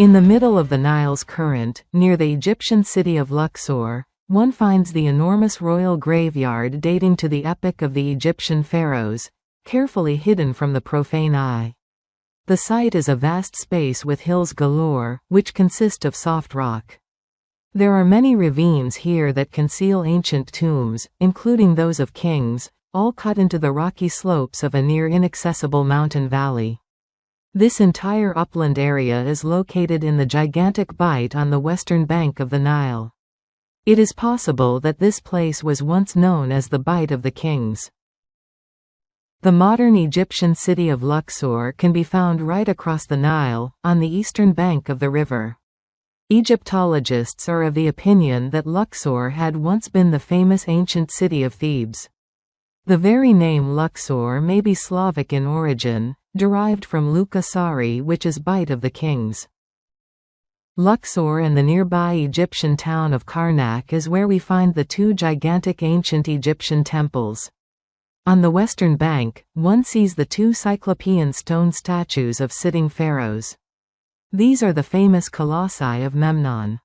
In the middle of the Nile's current, near the Egyptian city of Luxor, one finds the enormous royal graveyard dating to the epoch of the Egyptian pharaohs, carefully hidden from the profane eye. The site is a vast space with hills galore, which consist of soft rock. There are many ravines here that conceal ancient tombs, including those of kings, all cut into the rocky slopes of a near inaccessible mountain valley. This entire upland area is located in the gigantic bight on the western bank of the Nile. It is possible that this place was once known as the Bight of the Kings. The modern Egyptian city of Luxor can be found right across the Nile, on the eastern bank of the river. Egyptologists are of the opinion that Luxor had once been the famous ancient city of Thebes. The very name Luxor may be Slavic in origin, derived from Luca-Sari, which is Bight of the Kings. Luxor and the nearby Egyptian town of Karnak is where we find the two gigantic ancient Egyptian temples. On the western bank, one sees the two Cyclopean stone statues of sitting pharaohs. These are the famous colossi of Memnon.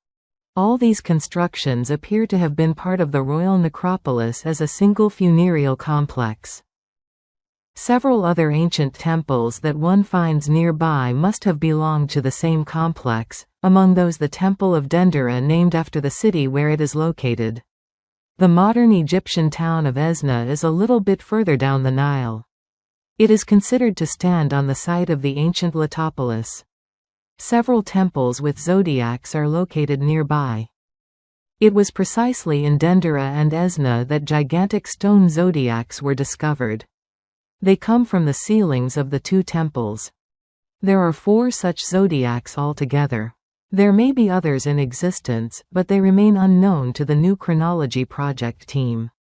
All these constructions appear to have been part of the royal necropolis as a single funereal complex. Several other ancient temples that one finds nearby must have belonged to the same complex, among those the Temple of Dendera, named after the city where it is located. The modern Egyptian town of Esna is a little bit further down the Nile. It is considered to stand on the site of the ancient Latopolis. Several temples with zodiacs are located nearby. It was precisely in Dendera and Esna that gigantic stone zodiacs were discovered. They come from the ceilings of the two temples. There are 4 such zodiacs altogether. There may be others in existence, but they remain unknown to the new Chronology project team.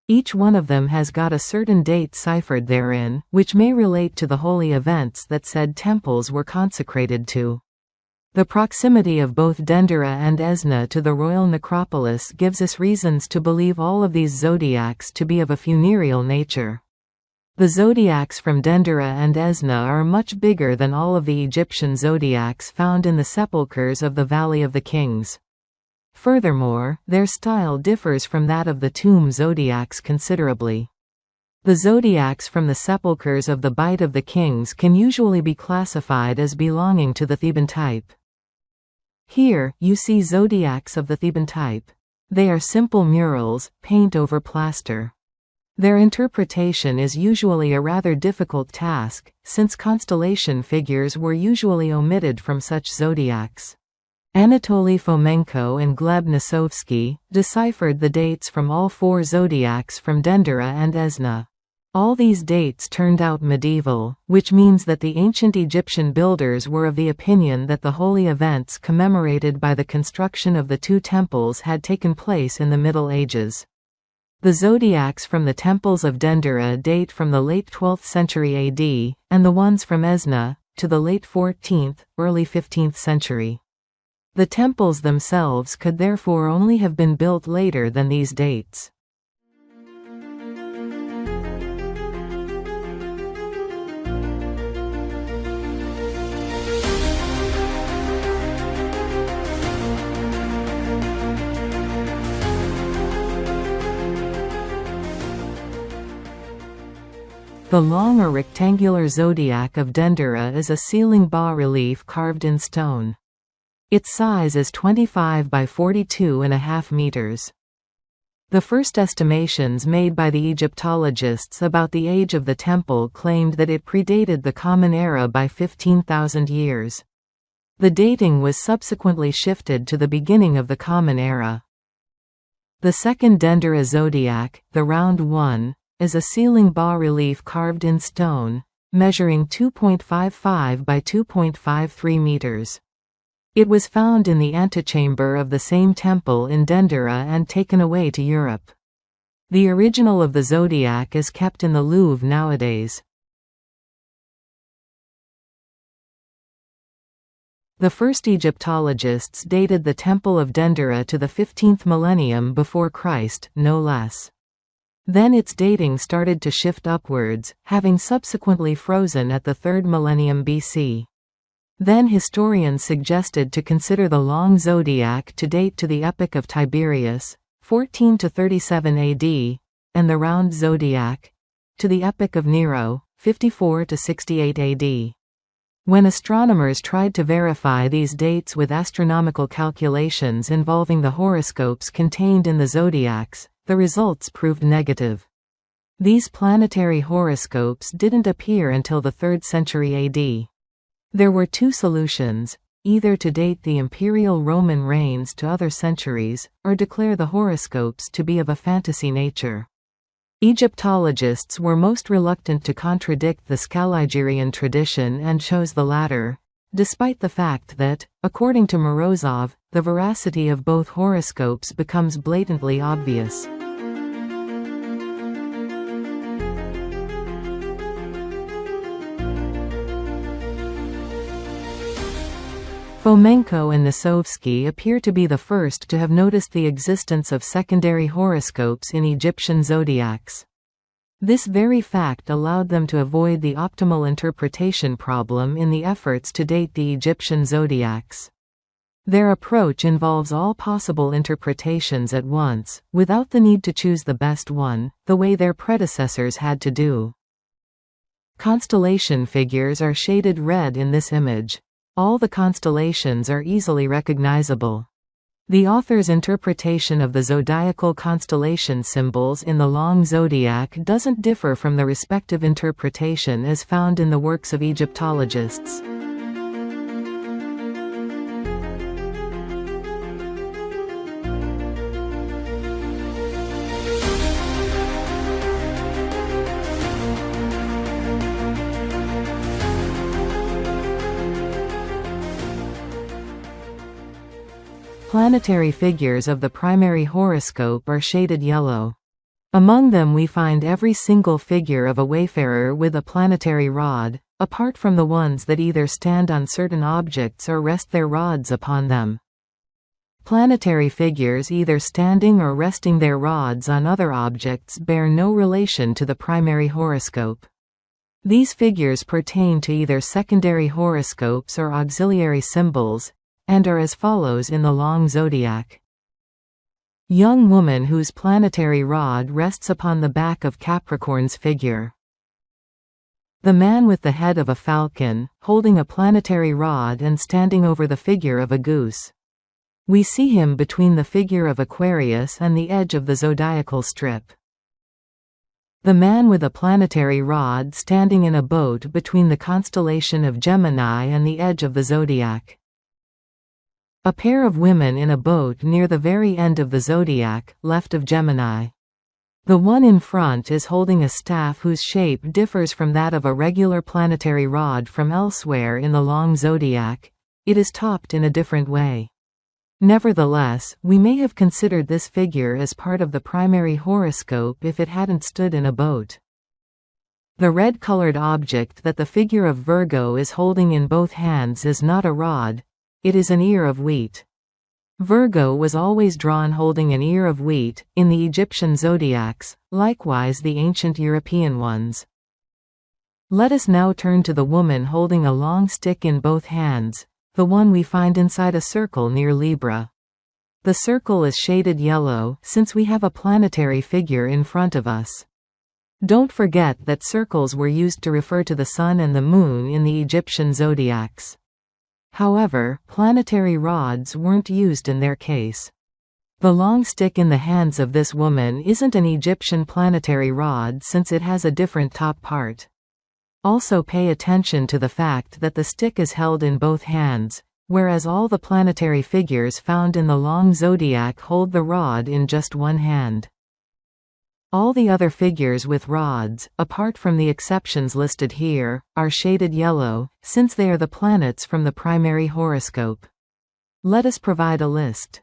Each one of them has got a certain date ciphered therein, which may relate to the holy events that said temples were consecrated to. The proximity of both Dendera and Esna to the royal necropolis gives us reasons to believe all of these zodiacs to be of a funereal nature. The zodiacs from Dendera and Esna are much bigger than all of the Egyptian zodiacs found in the sepulchres of the Valley of the Kings. Furthermore, their style differs from that of the tomb zodiacs considerably. The zodiacs from the sepulchres of the Bight of the Kings can usually be classified as belonging to the Theban type. Here, you see zodiacs of the Theban type. They are simple murals, paint over plaster. Their interpretation is usually a rather difficult task, since constellation figures were usually omitted from such zodiacs. Anatoly Fomenko and Gleb Nosovsky deciphered the dates from all 4 zodiacs from Dendera and Esna. All these dates turned out medieval, which means that the ancient Egyptian builders were of the opinion that the holy events commemorated by the construction of the two temples had taken place in the Middle Ages. The zodiacs from the temples of Dendera date from the late 12th century AD, and the ones from Esna, to the late 14th, early 15th century. The temples themselves could therefore only have been built later than these dates. The long or rectangular zodiac of Dendera is a ceiling bas-relief carved in stone. Its size is 25 by 42.5 meters. The first estimations made by the Egyptologists about the age of the temple claimed that it predated the Common Era by 15,000 years. The dating was subsequently shifted to the beginning of the Common Era. The second Dendera zodiac, the round one, is a ceiling bas-relief carved in stone, measuring 2.55 by 2.53 meters. It was found in the antechamber of the same temple in Dendera and taken away to Europe. The original of the zodiac is kept in the Louvre nowadays. The first Egyptologists dated the Temple of Dendera to the 15th millennium before Christ, no less. Then its dating started to shift upwards, having subsequently frozen at the 3rd millennium BC. Then historians suggested to consider the long zodiac to date to the epoch of Tiberius, 14 to 37 AD, and the round zodiac to the epoch of Nero, 54 to 68 AD. When astronomers tried to verify these dates with astronomical calculations involving the horoscopes contained in the zodiacs, the results proved negative. These planetary horoscopes didn't appear until the 3rd century AD. There were two solutions: either to date the imperial Roman reigns to other centuries, or declare the horoscopes to be of a fantasy nature. Egyptologists were most reluctant to contradict the Scaligerian tradition and chose the latter, despite the fact that, according to Morozov, the veracity of both horoscopes becomes blatantly obvious. Fomenko and Nosovsky appear to be the first to have noticed the existence of secondary horoscopes in Egyptian zodiacs. This very fact allowed them to avoid the optimal interpretation problem in the efforts to date the Egyptian zodiacs. Their approach involves all possible interpretations at once, without the need to choose the best one, the way their predecessors had to do. Constellation figures are shaded red in this image. All the constellations are easily recognizable. The author's interpretation of the zodiacal constellation symbols in the long zodiac doesn't differ from the respective interpretation as found in the works of Egyptologists. Planetary figures of the primary horoscope are shaded yellow. Among them we find every single figure of a wayfarer with a planetary rod, apart from the ones that either stand on certain objects or rest their rods upon them. Planetary figures either standing or resting their rods on other objects bear no relation to the primary horoscope. These figures pertain to either secondary horoscopes or auxiliary symbols, and are as follows in the long zodiac. Young woman whose planetary rod rests upon the back of Capricorn's figure. The man with the head of a falcon, holding a planetary rod and standing over the figure of a goose. We see him between the figure of Aquarius and the edge of the zodiacal strip. The man with a planetary rod standing in a boat between the constellation of Gemini and the edge of the zodiac. A pair of women in a boat near the very end of the zodiac, left of Gemini. The one in front is holding a staff whose shape differs from that of a regular planetary rod from elsewhere in the long zodiac. It is topped in a different way. Nevertheless, we may have considered this figure as part of the primary horoscope if it hadn't stood in a boat. The red-colored object that the figure of Virgo is holding in both hands is not a rod. It is an ear of wheat. Virgo was always drawn holding an ear of wheat, in the Egyptian zodiacs, likewise the ancient European ones. Let us now turn to the woman holding a long stick in both hands, the one we find inside a circle near Libra. The circle is shaded yellow, since we have a planetary figure in front of us. Don't forget that circles were used to refer to the sun and the moon in the Egyptian zodiacs. However, planetary rods weren't used in their case. The long stick in the hands of this woman isn't an Egyptian planetary rod since it has a different top part. Also pay attention to the fact that the stick is held in both hands, whereas all the planetary figures found in the long zodiac hold the rod in just one hand. All the other figures with rods, apart from the exceptions listed here, are shaded yellow, since they are the planets from the primary horoscope. Let us provide a list.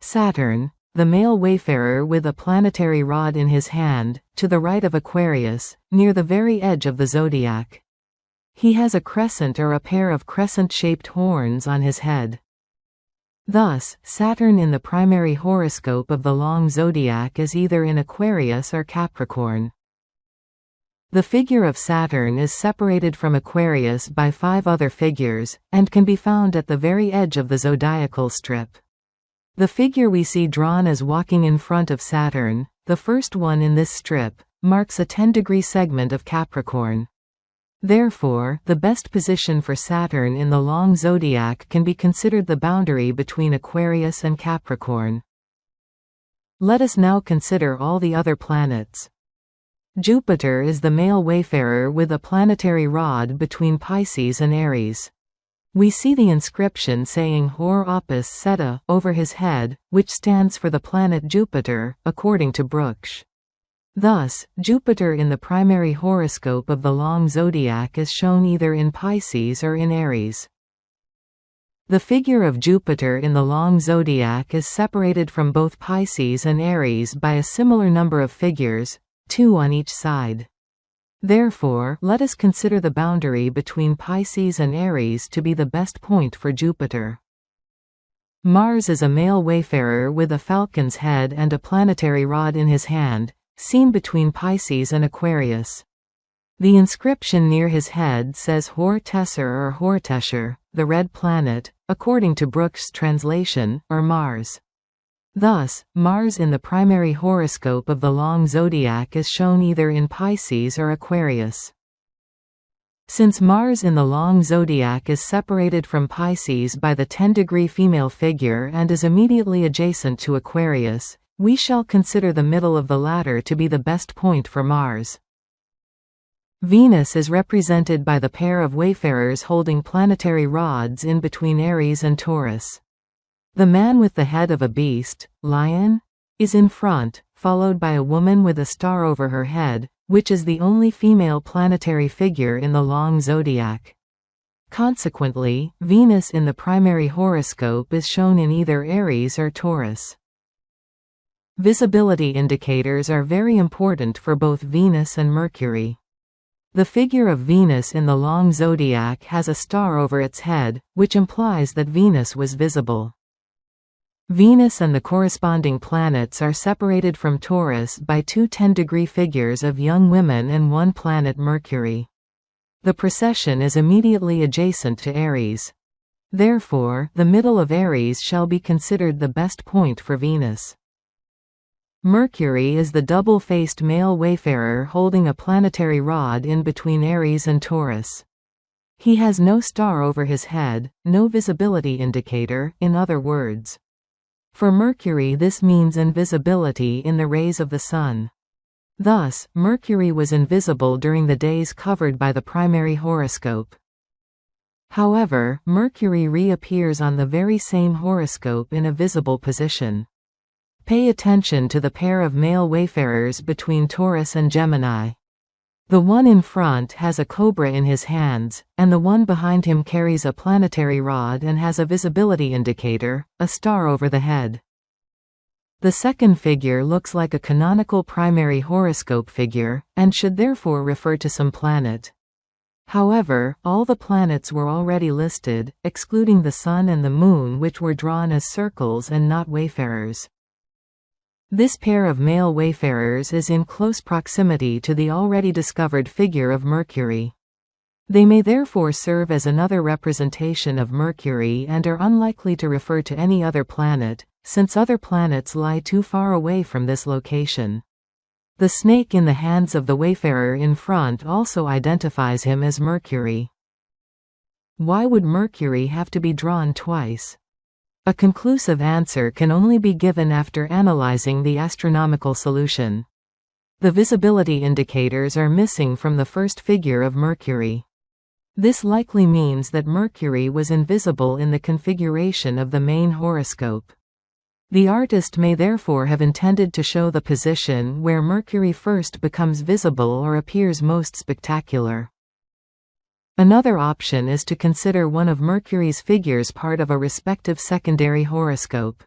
Saturn, the male wayfarer with a planetary rod in his hand, to the right of Aquarius, near the very edge of the zodiac. He has a crescent or a pair of crescent-shaped horns on his head. Thus, Saturn in the primary horoscope of the long zodiac is either in Aquarius or Capricorn. The figure of Saturn is separated from Aquarius by 5 other figures, and can be found at the very edge of the zodiacal strip. The figure we see drawn as walking in front of Saturn, the first one in this strip, marks a 10-degree segment of Capricorn. Therefore, the best position for Saturn in the long zodiac can be considered the boundary between Aquarius and Capricorn. Let us now consider all the other planets. Jupiter is the male wayfarer with a planetary rod between Pisces and Aries. We see the inscription saying Hor Opus Seta over his head, which stands for the planet Jupiter, according to Brooks. Thus, Jupiter in the primary horoscope of the long zodiac is shown either in Pisces or in Aries. The figure of Jupiter in the long zodiac is separated from both Pisces and Aries by a similar number of figures, 2 on each side. Therefore, let us consider the boundary between Pisces and Aries to be the best point for Jupiter. Mars is a male wayfarer with a falcon's head and a planetary rod in his hand, seen between Pisces and Aquarius. The inscription near his head says Hor Tesser or Hortesher, the red planet, according to Brooks' translation, or Mars. Thus, Mars in the primary horoscope of the long zodiac is shown either in Pisces or Aquarius. Since Mars in the long zodiac is separated from Pisces by the 10-degree female figure and is immediately adjacent to Aquarius, we shall consider the middle of the latter to be the best point for Mars. Venus is represented by the pair of wayfarers holding planetary rods in between Aries and Taurus. The man with the head of a beast, lion, is in front, followed by a woman with a star over her head, which is the only female planetary figure in the long zodiac. Consequently, Venus in the primary horoscope is shown in either Aries or Taurus. Visibility indicators are very important for both Venus and Mercury. The figure of Venus in the long zodiac has a star over its head, which implies that Venus was visible. Venus and the corresponding planets are separated from Taurus by 2 10-degree figures of young women and 1 planet Mercury. The precession is immediately adjacent to Aries. Therefore, the middle of Aries shall be considered the best point for Venus. Mercury is the double-faced male wayfarer holding a planetary rod in between Aries and Taurus. He has no star over his head, no visibility indicator, in other words. For Mercury this means invisibility in the rays of the Sun. Thus, Mercury was invisible during the days covered by the primary horoscope. However, Mercury reappears on the very same horoscope in a visible position. Pay attention to the pair of male wayfarers between Taurus and Gemini. The one in front has a cobra in his hands, and the one behind him carries a planetary rod and has a visibility indicator, a star over the head. The second figure looks like a canonical primary horoscope figure, and should therefore refer to some planet. However, all the planets were already listed, excluding the Sun and the Moon, which were drawn as circles and not wayfarers. This pair of male wayfarers is in close proximity to the already discovered figure of Mercury. They may therefore serve as another representation of Mercury and are unlikely to refer to any other planet, since other planets lie too far away from this location. The snake in the hands of the wayfarer in front also identifies him as Mercury. Why would Mercury have to be drawn twice? A conclusive answer can only be given after analyzing the astronomical solution. The visibility indicators are missing from the first figure of Mercury. This likely means that Mercury was invisible in the configuration of the main horoscope. The artist may therefore have intended to show the position where Mercury first becomes visible or appears most spectacular. Another option is to consider one of Mercury's figures part of a respective secondary horoscope.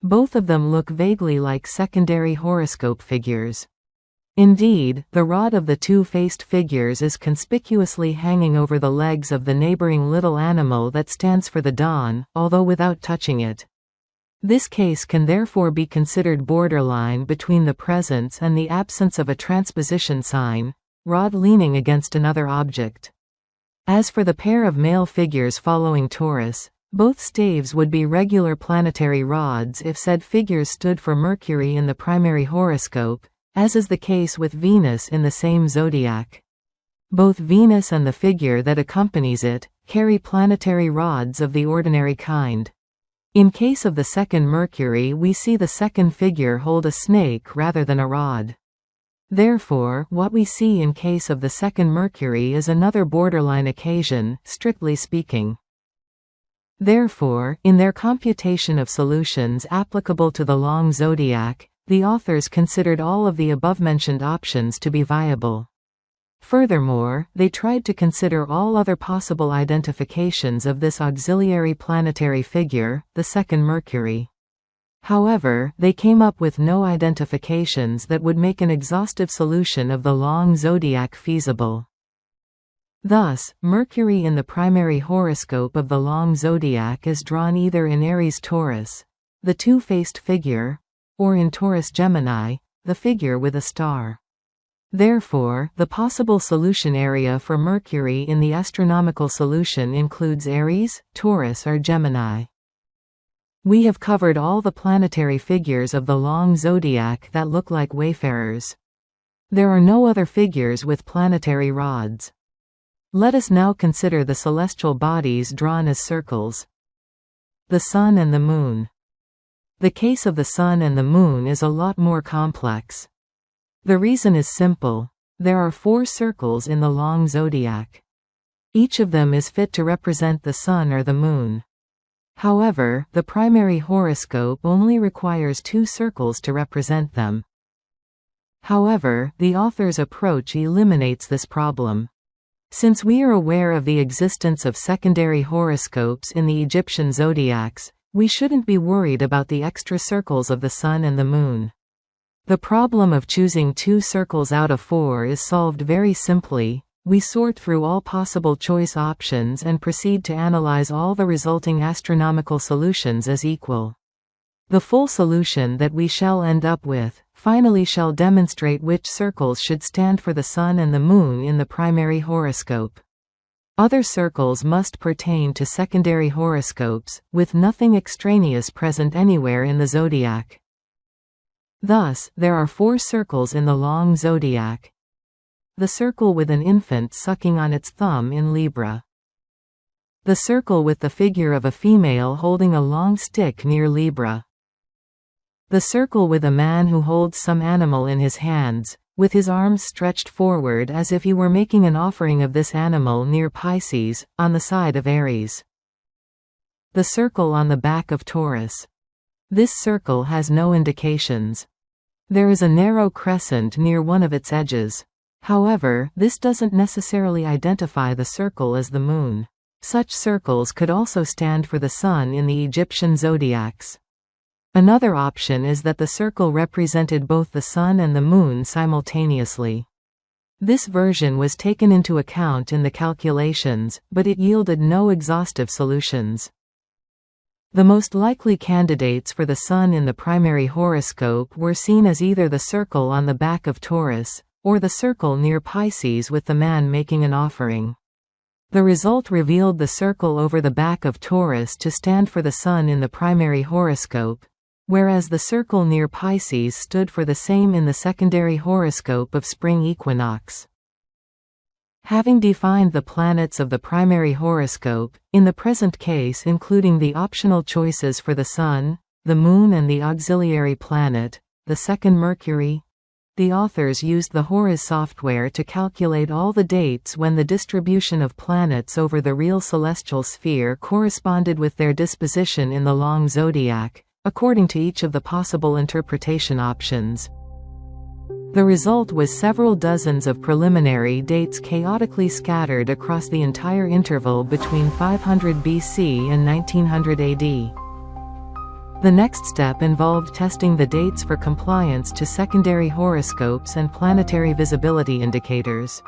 Both of them look vaguely like secondary horoscope figures. Indeed, the rod of the 2-faced figures is conspicuously hanging over the legs of the neighboring little animal that stands for the dawn, although without touching it. This case can therefore be considered borderline between the presence and the absence of a transposition sign, rod leaning against another object. As for the pair of male figures following Taurus, both staves would be regular planetary rods if said figures stood for Mercury in the primary horoscope, as is the case with Venus in the same zodiac. Both Venus and the figure that accompanies it carry planetary rods of the ordinary kind. In case of the second Mercury, we see the second figure hold a snake rather than a rod. Therefore, what we see in case of the second Mercury is another borderline occasion, strictly speaking. Therefore, in their computation of solutions applicable to the long zodiac, the authors considered all of the above-mentioned options to be viable. Furthermore, they tried to consider all other possible identifications of this auxiliary planetary figure, the second Mercury. However, they came up with no identifications that would make an exhaustive solution of the long zodiac feasible. Thus, Mercury in the primary horoscope of the long zodiac is drawn either in Aries-Taurus, the two-faced figure, or in Taurus-Gemini, the figure with a star. Therefore, the possible solution area for Mercury in the astronomical solution includes Aries, Taurus or Gemini. We have covered all the planetary figures of the long zodiac that look like wayfarers. There are no other figures with planetary rods. Let us now consider the celestial bodies drawn as circles. The Sun and the Moon. The case of the Sun and the Moon is a lot more complex. The reason is simple. There are 4 circles in the long zodiac. Each of them is fit to represent the Sun or the Moon. However, the primary horoscope only requires 2 circles to represent them. However, the author's approach eliminates this problem. Since we are aware of the existence of secondary horoscopes in the Egyptian zodiacs, we shouldn't be worried about the extra circles of the Sun and the Moon. The problem of choosing 2 circles out of 4 is solved very simply. We sort through all possible choice options and proceed to analyze all the resulting astronomical solutions as equal. The full solution that we shall end up with finally shall demonstrate which circles should stand for the Sun and the Moon in the primary horoscope. Other circles must pertain to secondary horoscopes, with nothing extraneous present anywhere in the zodiac. Thus, there are 4 circles in the long zodiac. The circle with an infant sucking on its thumb in Libra. The circle with the figure of a female holding a long stick near Libra. The circle with a man who holds some animal in his hands, with his arms stretched forward as if he were making an offering of this animal near Pisces, on the side of Aries. The circle on the back of Taurus. This circle has no indications. There is a narrow crescent near one of its edges. However, this doesn't necessarily identify the circle as the Moon. Such circles could also stand for the Sun in the Egyptian zodiacs. Another option is that the circle represented both the Sun and the Moon simultaneously. This version was taken into account in the calculations, but it yielded no exhaustive solutions. The most likely candidates for the Sun in the primary horoscope were seen as either the circle on the back of Taurus, or the circle near Pisces with the man making an offering. The result revealed the circle over the back of Taurus to stand for the Sun in the primary horoscope, whereas the circle near Pisces stood for the same in the secondary horoscope of spring equinox. Having defined the planets of the primary horoscope, in the present case including the optional choices for the Sun, the Moon and the auxiliary planet, the second Mercury, the authors used the Horus software to calculate all the dates when the distribution of planets over the real celestial sphere corresponded with their disposition in the long zodiac, according to each of the possible interpretation options. The result was several dozens of preliminary dates chaotically scattered across the entire interval between 500 BC and 1900 AD. The next step involved testing the dates for compliance to secondary horoscopes and planetary visibility indicators.